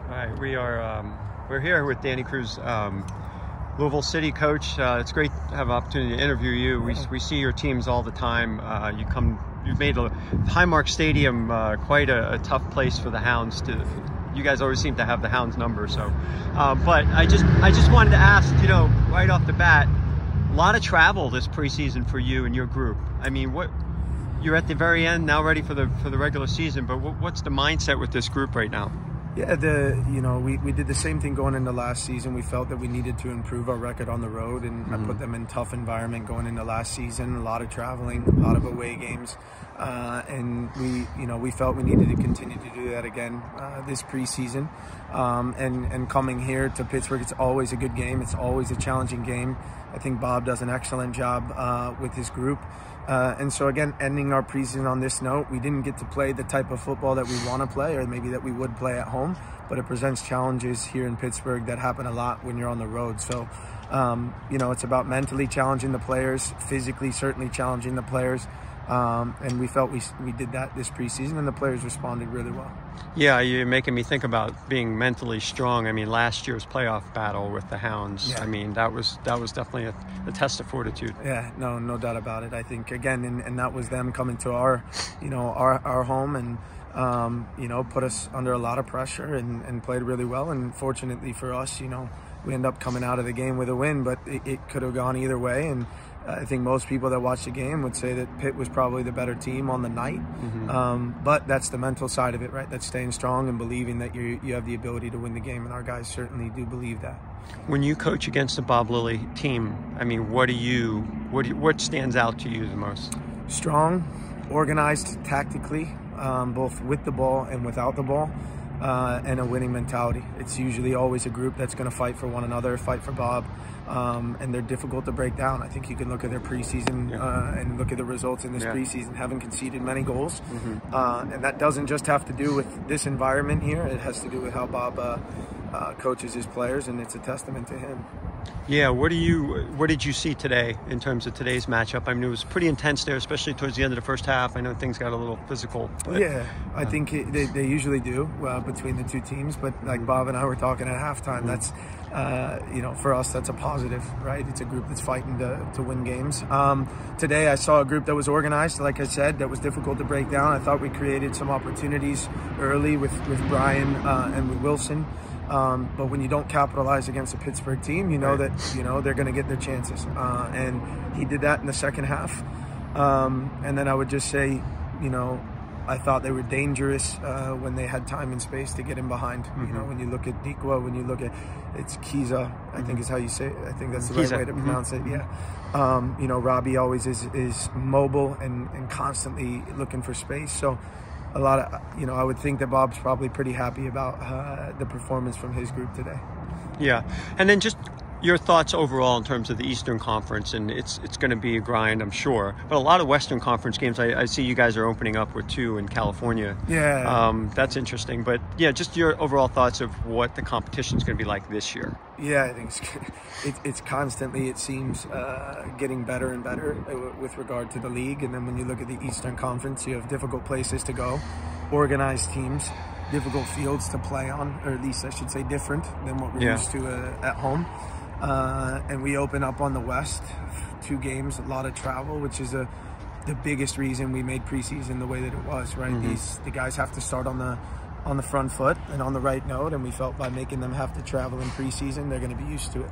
All right, we're here with Danny Cruz, Louisville City coach. It's great to have an opportunity to interview you. We see your teams all the time. You've made Highmark Stadium quite a tough place for the Hounds to. You guys always seem to have the Hounds number. So, but I just wanted to ask, right off the bat, a lot of travel this preseason for you and your group. I mean, you're at the very end now, ready for the regular season. But what's the mindset with this group right now? Yeah, we did the same thing going into last season. We felt that we needed to improve our record on the road, and I put them in tough environment going into last season. A lot of traveling, a lot of away games, and we felt we needed to continue to do that again this preseason. And coming here to Pittsburgh, it's always a good game. It's always a challenging game. I think Bob does an excellent job with his group. And so again, ending our preseason on this note, we didn't get to play the type of football that we want to play, or maybe that we would play at home, but it presents challenges here in Pittsburgh that happen a lot when you're on the road. So, it's about mentally challenging the players, physically certainly challenging the players. And we felt we did that this preseason, and the players responded really well. Yeah, you're making me think about being mentally strong. I mean, last year's playoff battle with the Hounds, I mean, that was definitely a test of fortitude. Yeah, no doubt about it. I think, again, and that was them coming to our home and, put us under a lot of pressure and played really well. And fortunately for us, we end up coming out of the game with a win, but it could have gone either way. And I think most people that watch the game would say that Pitt was probably the better team on the night. But that's the mental side of it, right? That's staying strong and believing that you have the ability to win the game, and our guys certainly do believe that. When you coach against the Bob Lilly team, I mean, what stands out to you the most? Strong, organized tactically, both with the ball and without the ball. And a winning mentality. It's usually always a group that's going to fight for one another, fight for Bob, and they're difficult to break down. I think you can look at their preseason and look at the results in this preseason. Haven't conceded many goals, and that doesn't just have to do with this environment here. It has to do with how Bob coaches his players, and it's a testament to him. Yeah, what did you see today in terms of today's matchup? I mean, it was pretty intense there, especially towards the end of the first half. I know things got a little physical. But, yeah, I think they usually do between the two teams. But like Bob and I were talking at halftime, that's for us, that's a positive, right? It's a group that's fighting to win games. Today I saw a group that was organized, like I said, that was difficult to break down. I thought we created some opportunities early with Brian and with Wilson. But when you don't capitalize against a Pittsburgh team, that they're going to get their chances, and he did that in the second half. And then I would just say, I thought they were dangerous when they had time and space to get in behind. When you look at Dikwa, when you look at it's Kiza, I think is how you say it. I think that's the right way to pronounce it. Yeah. Robbie always is mobile and constantly looking for space. So. A lot of, I would think that Bob's probably pretty happy about the performance from his group today. Yeah, and then just your thoughts overall in terms of the Eastern Conference, and it's going to be a grind, I'm sure. But a lot of Western Conference games, I see you guys are opening up with 2 in California. Yeah. That's interesting. But yeah, just your overall thoughts of what the competition is going to be like this year. Yeah, I think it's constantly, it seems, getting better and better with regard to the league. And then when you look at the Eastern Conference, you have difficult places to go, organized teams, difficult fields to play on, or at least I should say different than what we're used to at home. And we open up on the West, 2 games, a lot of travel, which is the biggest reason we made preseason the way that it was, right? The guys have to start on the front foot and on the right note, and we felt by making them have to travel in preseason, they're going to be used to it.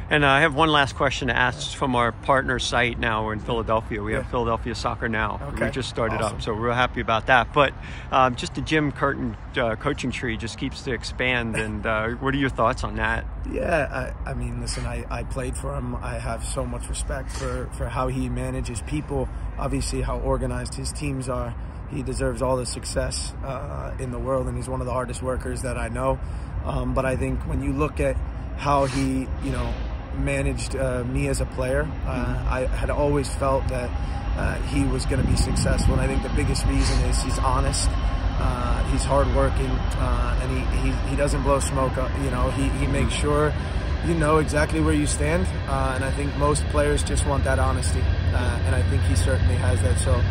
And I have one last question to ask from our partner site now in Philadelphia. We have Philadelphia Soccer Now. Okay. We just started up, so we're real happy about that. But just the Jim Curtin coaching tree just keeps to expand. And what are your thoughts on that? Yeah, I mean, listen, I played for him. I have so much respect for how he manages people, obviously how organized his teams are. He deserves all the success in the world, and he's one of the hardest workers that I know. But I think when you look at how he, managed me as a player, I had always felt that he was going to be successful. And I think the biggest reason is he's honest, he's hardworking, and he doesn't blow smoke up. He makes sure you know exactly where you stand, and I think most players just want that honesty, and I think he certainly has that. So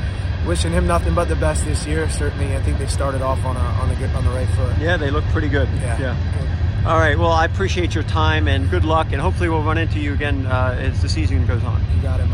wishing him nothing but the best this year. Certainly, I think they started off on the right foot. Yeah, they look pretty good. Yeah. All right, well, I appreciate your time and good luck, and hopefully we'll run into you again as the season goes on. You got it, man.